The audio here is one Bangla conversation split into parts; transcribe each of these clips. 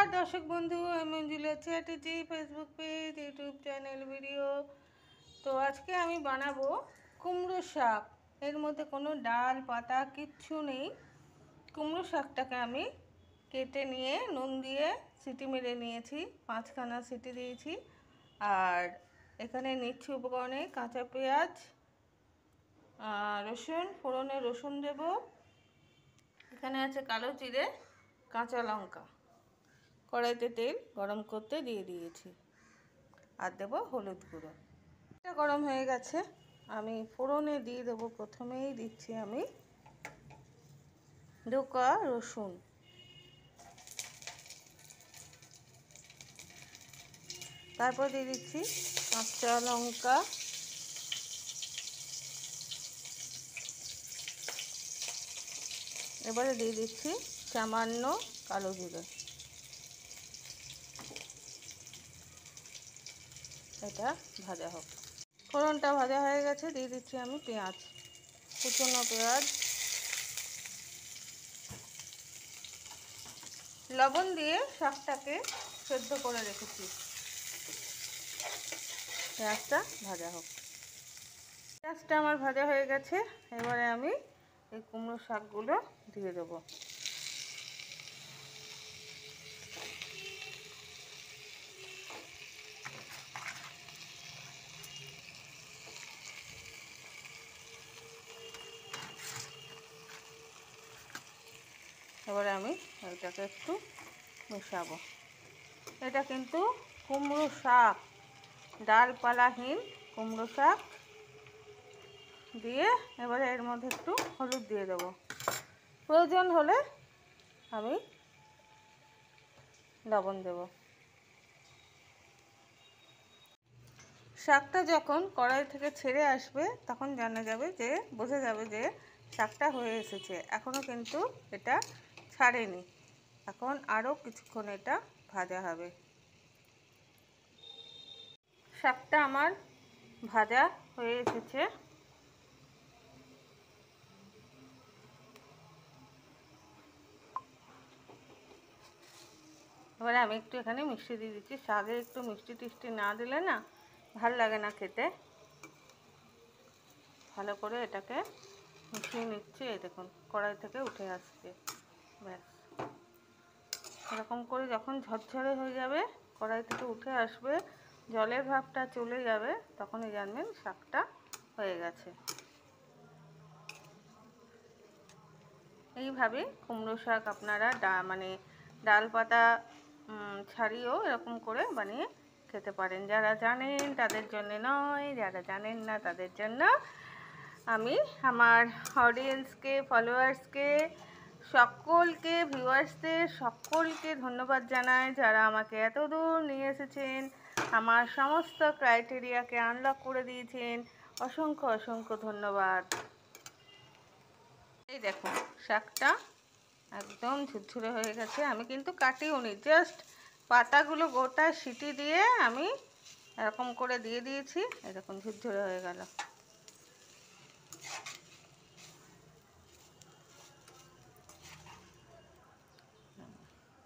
नमस्कार दर्शक बंधु Manjula Chatterjee Facebook page YouTube channel video. तो आज के आमी बानाबो कुमड़ो शाक। एर मध्य कोनो डाल पाता किच्छू नेই। कुमड़ो शाकटाके आमी केटे निये नुन दिए सीटी मेरे निয়েছি, 5খানা सीटी दिয়েছি। আর এখানে নিচ্ছি উপকরণে কাঁচা পেঁয়াজ, রসুন, ফোড়নে রসুন দেব। এখানে আছে কালো জিরে, কাঁচা লঙ্কা। কড়াইতে তেল গরম করতে দিয়ে দিয়েছি আর দেব হলুদ গুঁড়ো। এটা গরম হয়ে গেছে, আমি ফোড়নে দিয়ে দেবো। প্রথমেই দিচ্ছি আমি 2 কোয়া রসুন, তারপর দিয়ে দিচ্ছি কাঁচা লঙ্কা, এবারে দিয়ে দিচ্ছি সামান্য কালো জিরে। এটা ভাজা হোক। ফোড়নটা ভাজা হয়ে গেছে, দিয়ে দিচ্ছি আমি পেঁয়াজ, কুচনো পেঁয়াজ। লবণ দিয়ে শাকটাকে সেদ্ধ করে রেখেছি। পেঁয়াজটা ভাজা হোক। পেঁয়াজটা আমার ভাজা হয়ে গেছে, এবারে আমি এই কুমড়ো শাকগুলো দিয়ে দেবো। এবারে আমি এটাকে একটু মেশাবো। এটা কিন্তু কুমড়ো শাক, ডালপালাহীন কুমড়ো শাক। দিয়ে এবারে এর মধ্যে একটু হলুদ দিয়ে দেবো, প্রয়োজন হলে আমি লবণ দেব। শাকটা যখন কড়াই থেকে ছেড়ে আসবে তখন বোঝা যাবে যে শাকটা হয়ে এসেছে। এখনও কিন্তু এটা ছাড়েনি, এখন আরও কিছুক্ষণ এটা ভাজা হবে। শাকটা আমার ভাজা হয়ে এসেছে। এবারে আমি একটু এখানে মিষ্টি দিয়ে দিচ্ছি। শাকে একটু মিষ্টি টিষ্টি না দিলে না ভাল লাগে না খেতে। ভালো করে এটাকে মিশিয়ে নিচ্ছি। এই দেখুন কড়াই থেকে উঠে আসছে। ব্যাস এরকম করে যখন ঝরঝরে হয়ে যাবে, কড়াই থেকে উঠে আসবে, জলের ভাবটা চলে যাবে, তখনই জানবেন শাকটা হয়ে গেছে। এইভাবে কুমড়ো শাক আপনারা ডাল পাতা ছাড়িয়েও এরকম করে বানিয়ে খেতে পারেন। যারা জানেন তাদের জন্য নয়, যারা জানেন না তাদের জন্য। আমি আমার অডিয়েন্সকে, ফলোয়ার্সকে, সকলকে, ভিউয়ার্সদের সকলকে ধন্যবাদ জানাই, যারা আমাকে এত দূর নিয়ে এসেছেন, আমার সমস্ত ক্রাইটেরিয়াকে আনলক করে দিয়েছেন। অসংখ্য অসংখ্য ধন্যবাদ। এই দেখুন শাকটা একদম ঝুরঝুরে হয়ে গেছে। আমি কিন্তু কাটিওনি, জাস্ট পাতাগুলো গোটা সিটি দিয়ে আমি এরকম করে দিয়ে দিয়েছি। এই দেখুন ঝুরঝুরে হয়ে গেল।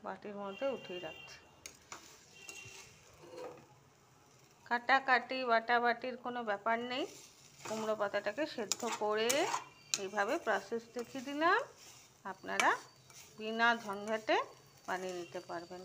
বাটির মধ্যে উঠিয়ে রাখছি। কাটাকাটি বাটাবাটির কোনো ব্যাপার নেই। কুমড়ো পাতাটাকে সেদ্ধ করে এইভাবে প্রসেস দেখিয়ে দিলাম, আপনারা বিনা ঝঞ্ঝাটে বানিয়ে নিতে পারবেন।